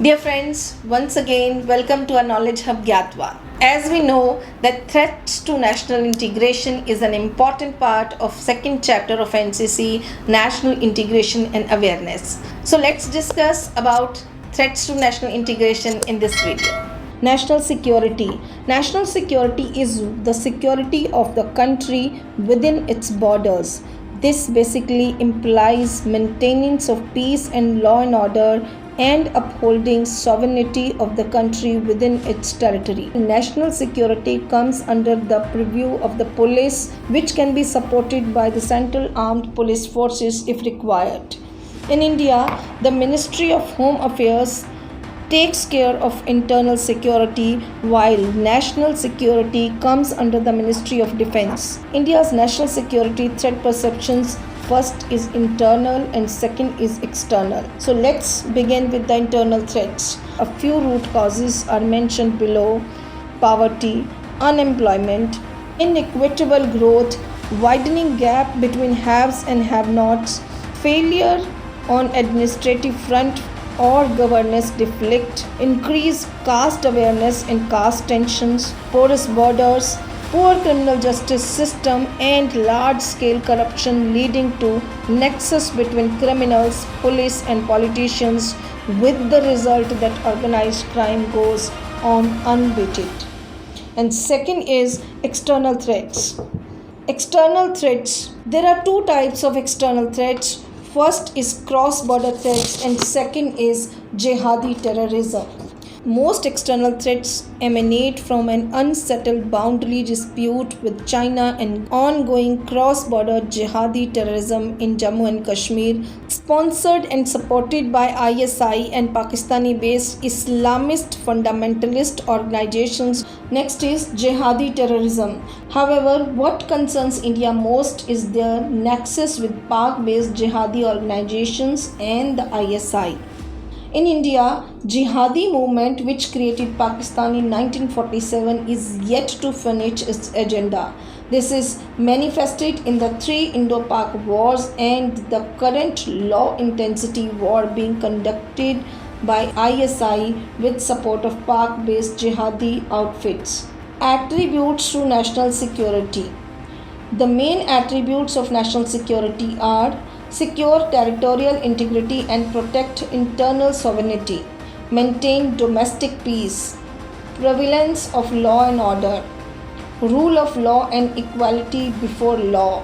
Dear friends, once again, welcome to our Knowledge Hub Gyatva. As we know that threats to national integration is an important part of second chapter of NCC, National Integration and Awareness. So let's discuss about threats to national integration in this video. National security. National security is the security of the country within its borders. This basically implies maintenance of peace and law and order and upholding sovereignty of the country within its territory. National security comes under the purview of the police, which can be supported by the Central Armed Police Forces if required. In India, the Ministry of Home Affairs takes care of internal security, while national security comes under the Ministry of Defense. India's national security threat perceptions first is internal and second is external. So let's begin with the internal threats. A few root causes are mentioned below: poverty, unemployment, inequitable growth, widening gap between haves and have-nots, failure on administrative front or governance deflect, increased caste awareness and caste tensions, porous borders, poor criminal justice system and large-scale corruption leading to nexus between criminals, police and politicians, with the result that organized crime goes on unbeaten. And second is external threats. External threats. There are two types of external threats. First is cross-border threats and second is jihadi terrorism. Most external threats emanate from an unsettled boundary dispute with China and ongoing cross-border jihadi terrorism in Jammu and Kashmir, sponsored and supported by ISI and Pakistani-based Islamist fundamentalist organizations. Next is jihadi terrorism. However, what concerns India most is their nexus with Pak-based jihadi organizations and the ISI. In India, jihadi movement, which created Pakistan in 1947, is yet to finish its agenda. This is manifested in the three Indo-Pak wars and the current low-intensity war being conducted by ISI with support of Pak-based jihadi outfits. Attributes to national security. The main attributes of national security are: secure territorial integrity and protect internal sovereignty, maintain domestic peace, prevalence of law and order, rule of law and equality before law.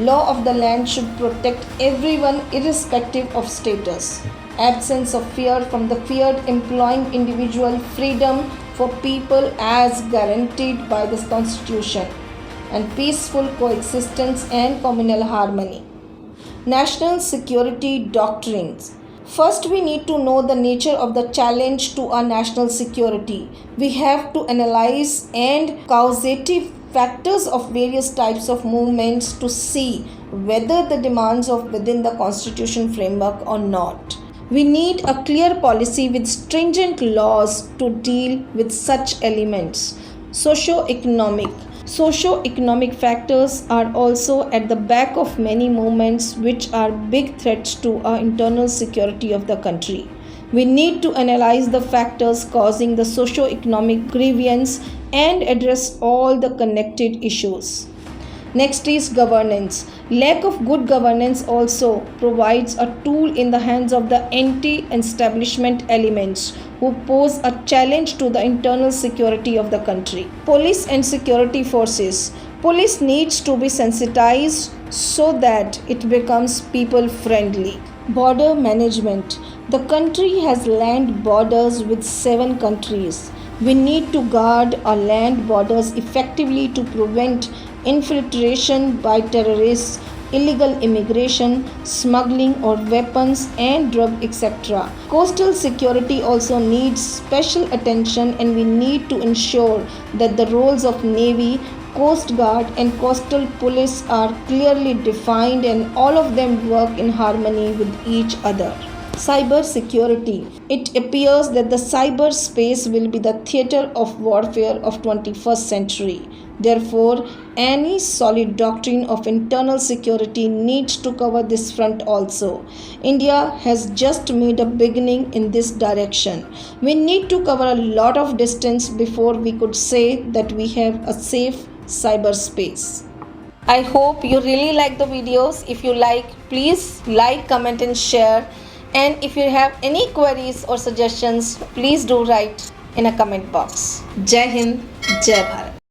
Law of the land should protect everyone irrespective of status. Absence of fear from the feared, employing individual freedom for people as guaranteed by the Constitution, and peaceful coexistence and communal harmony. National security doctrines. First, we need to know the nature of the challenge to our national security. We have to analyze and causative factors of various types of movements to see whether the demands of within the constitution framework or not. We need a clear policy with stringent laws to deal with such elements. Socio-economic factors are also at the back of many movements which are big threats to our internal security of the country. We need to analyze the factors causing the socio-economic grievance and address all the connected issues. Next is governance. Lack of good governance also provides a tool in the hands of the anti-establishment elements who pose a challenge to the internal security of the country. Police and security forces. Police needs to be sensitized so that it becomes people-friendly. Border management. The country has land borders with 7 countries. We need to guard our land borders effectively to prevent infiltration by terrorists, illegal immigration, smuggling or weapons and drug, etc. Coastal security also needs special attention, and we need to ensure that the roles of Navy, Coast Guard and Coastal Police are clearly defined and all of them work in harmony with each other. Cybersecurity. It appears that the cyberspace will be the theater of warfare of 21st century. Therefore, any solid doctrine of internal security needs to cover this front also. India has just made a beginning in this direction. We need to cover a lot of distance before we could say that we have a safe cyberspace. I hope you really like the videos. If you like, please like, comment and share. And if you have any queries or suggestions, please do write in a comment box. Jai Hind, Jai Bharat.